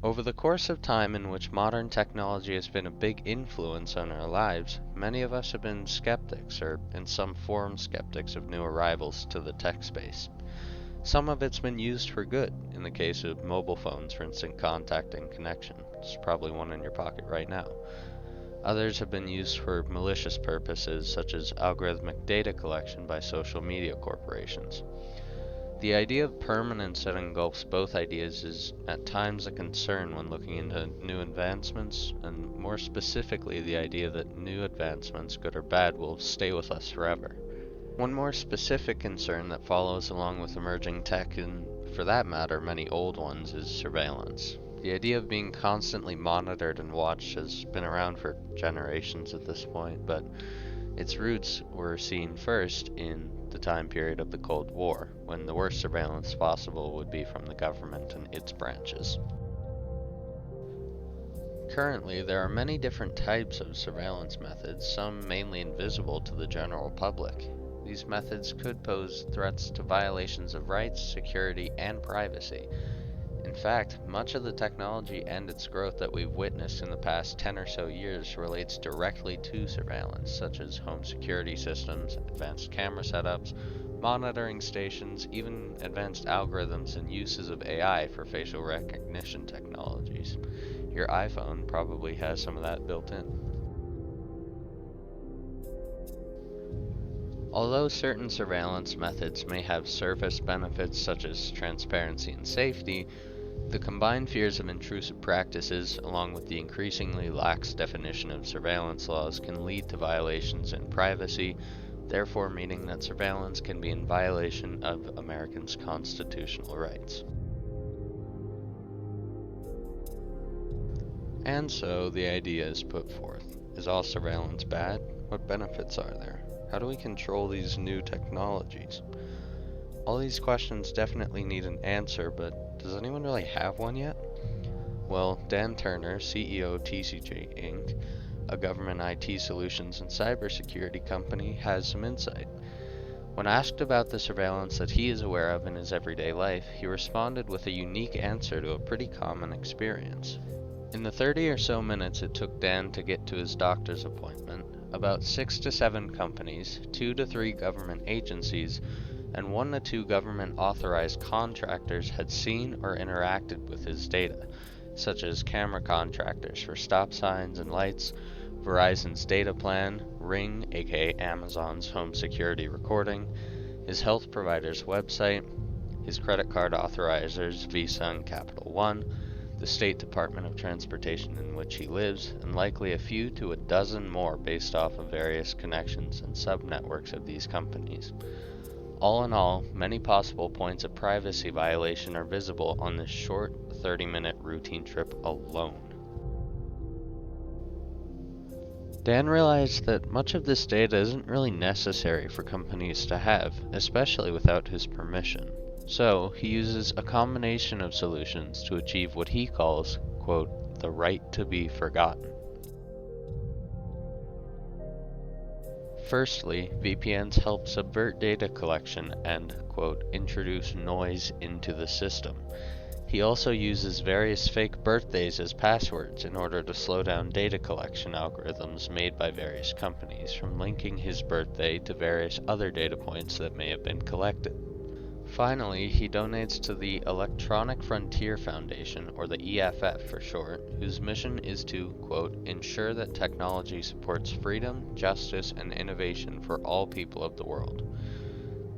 Over the course of time in which modern technology has been a big influence on our lives, many of us have been skeptics, or in some form skeptics, of new arrivals to the tech space. Some of it's been used for good, in the case of mobile phones for instant contact and connection. There's probably one in your pocket right now. Others have been used for malicious purposes, such as algorithmic data collection by social media corporations. The idea of permanence that engulfs both ideas is at times a concern when looking into new advancements, and more specifically, the idea that new advancements, good or bad, will stay with us forever. One more specific concern that follows along with emerging tech, and for that matter, many old ones, is surveillance. The idea of being constantly monitored and watched has been around for generations at this point, but its roots were seen first in the time period of the Cold War, when the worst surveillance possible would be from the government and its branches. Currently, there are many different types of surveillance methods, some mainly invisible to the general public. These methods could pose threats to violations of rights, security, and privacy. In fact, much of the technology and its growth that we've witnessed in the past 10 or so years relates directly to surveillance, such as home security systems, advanced camera setups, monitoring stations, even advanced algorithms and uses of AI for facial recognition technologies. Your iPhone probably has some of that built in. Although certain surveillance methods may have surface benefits such as transparency and safety, the combined fears of intrusive practices, along with the increasingly lax definition of surveillance laws, can lead to violations in privacy, therefore meaning that surveillance can be in violation of Americans' constitutional rights. And so the idea is put forth. Is all surveillance bad? What benefits are there? How do we control these new technologies? All these questions definitely need an answer, but does anyone really have one yet? Well, Dan Turner, CEO of TCG Inc., a government IT solutions and cybersecurity company, has some insight. When asked about the surveillance that he is aware of in his everyday life, he responded with a unique answer to a pretty common experience. In the 30 or so minutes it took Dan to get to his doctor's appointment, about 6 to 7 companies, 2 to 3 government agencies, and 1 to 2 government authorized contractors had seen or interacted with his data, such as camera contractors for stop signs and lights, Verizon's data plan, Ring, aka Amazon's home security recording, his health provider's website, his credit card authorizers, Visa and Capital One, the State Department of Transportation in which he lives, and likely a few to a dozen more based off of various connections and subnetworks of these companies. All in all, many possible points of privacy violation are visible on this short 30-minute routine trip alone. Dan realized that much of this data isn't really necessary for companies to have, especially without his permission. So, he uses a combination of solutions to achieve what he calls, quote, the right to be forgotten. Firstly, VPNs help subvert data collection and, quote, introduce noise into the system. He also uses various fake birthdays as passwords in order to slow down data collection algorithms made by various companies from linking his birthday to various other data points that may have been collected. Finally, he donates to the Electronic Frontier Foundation, or the EFF for short, whose mission is to, quote, ensure that technology supports freedom, justice, and innovation for all people of the world.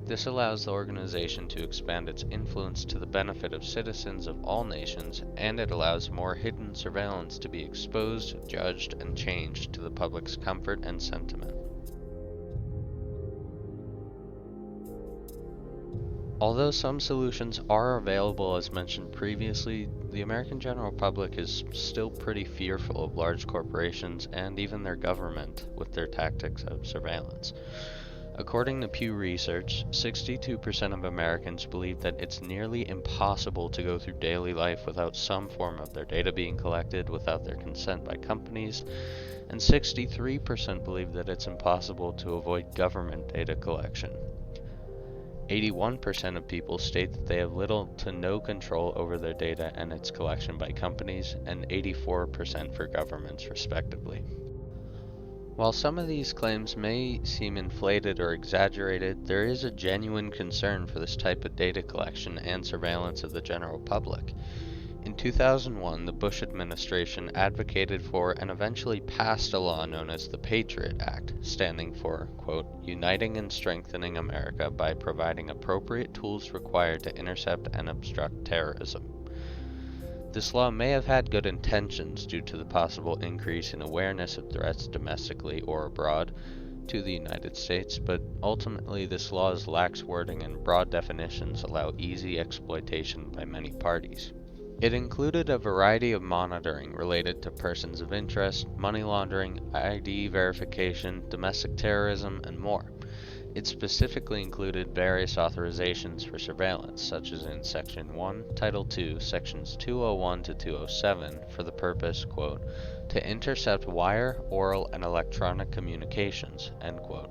This allows the organization to expand its influence to the benefit of citizens of all nations, and it allows more hidden surveillance to be exposed, judged, and changed to the public's comfort and sentiment. Although some solutions are available as mentioned previously, the American general public is still pretty fearful of large corporations and even their government with their tactics of surveillance. According to Pew Research, 62% of Americans believe that it's nearly impossible to go through daily life without some form of their data being collected without their consent by companies, and 63% believe that it's impossible to avoid government data collection. 81% of people state that they have little to no control over their data and its collection by companies, and 84% for governments, respectively. While some of these claims may seem inflated or exaggerated, there is a genuine concern for this type of data collection and surveillance of the general public. In 2001, the Bush administration advocated for and eventually passed a law known as the Patriot Act, standing for, quote, uniting and strengthening America by providing appropriate tools required to intercept and obstruct terrorism. This law may have had good intentions due to the possible increase in awareness of threats domestically or abroad to the United States, but ultimately this law's lax wording and broad definitions allow easy exploitation by many parties. It included a variety of monitoring related to persons of interest, money laundering, ID verification, domestic terrorism, and more. It specifically included various authorizations for surveillance, such as in Section 1, Title 2, Sections 201 to 207, for the purpose, quote, to intercept wire, oral, and electronic communications, end quote,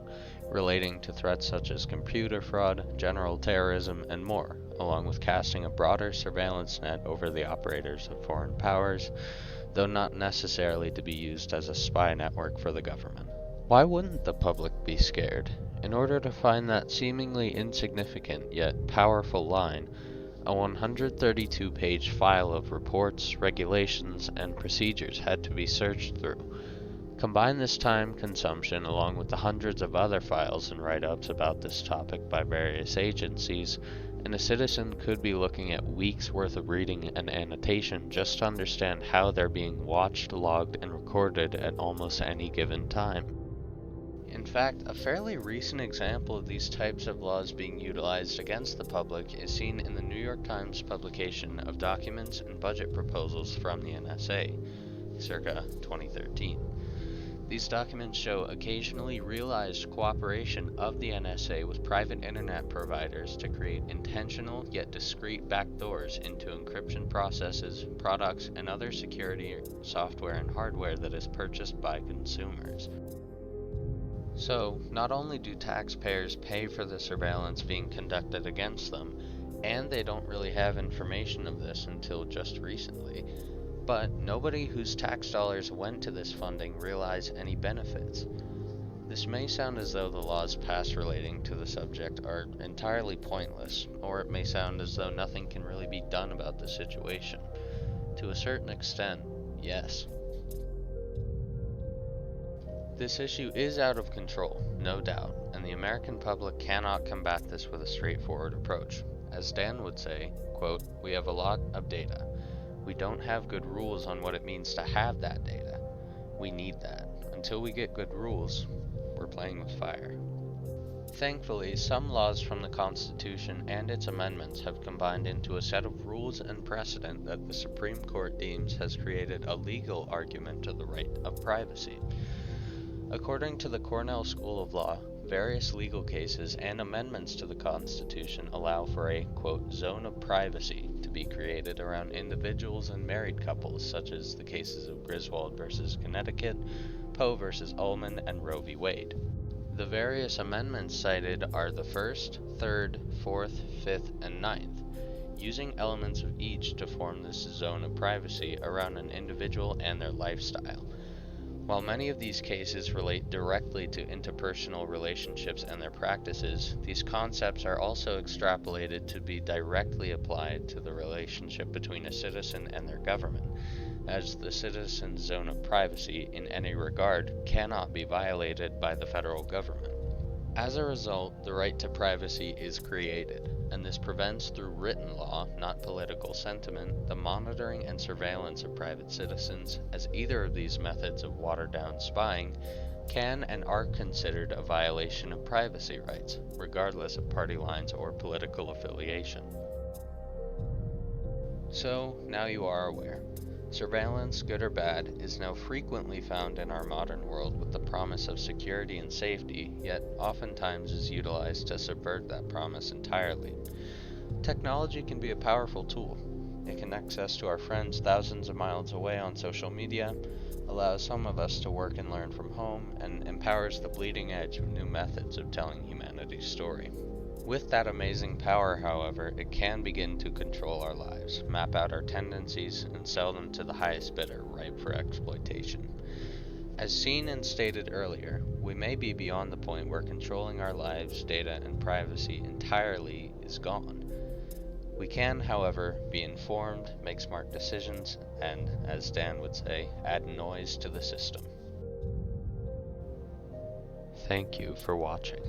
relating to threats such as computer fraud, general terrorism, and more, along with casting a broader surveillance net over the operators of foreign powers, though not necessarily to be used as a spy network for the government. Why wouldn't the public be scared? In order to find that seemingly insignificant yet powerful line, a 132-page file of reports, regulations, and procedures had to be searched through. Combine this time consumption along with the hundreds of other files and write-ups about this topic by various agencies, and a citizen could be looking at weeks worth of reading and annotation just to understand how they're being watched, logged, and recorded at almost any given time. In fact, a fairly recent example of these types of laws being utilized against the public is seen in the New York Times publication of documents and budget proposals from the NSA, circa 2013. These documents show occasionally realized cooperation of the NSA with private internet providers to create intentional yet discreet backdoors into encryption processes, products, and other security software and hardware that is purchased by consumers. So, not only do taxpayers pay for the surveillance being conducted against them, and they don't really have information of this until just recently, but nobody whose tax dollars went to this funding realize any benefits. This may sound as though the laws passed relating to the subject are entirely pointless, or it may sound as though nothing can really be done about the situation. To a certain extent, yes. This issue is out of control, no doubt, and the American public cannot combat this with a straightforward approach. As Dan would say, quote, we have a lot of data. We don't have good rules on what it means to have that data. We need that. Until we get good rules, we're playing with fire. Thankfully, some laws from the Constitution and its amendments have combined into a set of rules and precedent that the Supreme Court deems has created a legal argument to the right of privacy. According to the Cornell School of Law, various legal cases and amendments to the Constitution allow for a, quote, zone of privacy to be created around individuals and married couples, such as the cases of Griswold versus Connecticut, Poe versus Ullman, and Roe v. Wade. The various amendments cited are the 1st, 3rd, 4th, 5th, and 9th, using elements of each to form this zone of privacy around an individual and their lifestyle. While many of these cases relate directly to interpersonal relationships and their practices, these concepts are also extrapolated to be directly applied to the relationship between a citizen and their government, as the citizen's zone of privacy in any regard cannot be violated by the federal government. As a result, the right to privacy is created, and this prevents through written law, not political sentiment, the monitoring and surveillance of private citizens, as either of these methods of watered-down spying can and are considered a violation of privacy rights, regardless of party lines or political affiliation. So, now you are aware. Surveillance, good or bad, is now frequently found in our modern world with the promise of security and safety, yet oftentimes is utilized to subvert that promise entirely. Technology can be a powerful tool. It connects us to our friends thousands of miles away on social media, allows some of us to work and learn from home, and empowers the bleeding edge of new methods of telling humanity's story. With that amazing power, however, it can begin to control our lives, map out our tendencies, and sell them to the highest bidder, ripe for exploitation. As seen and stated earlier, we may be beyond the point where controlling our lives, data, and privacy entirely is gone. We can, however, be informed, make smart decisions, and, as Dan would say, add noise to the system. Thank you for watching.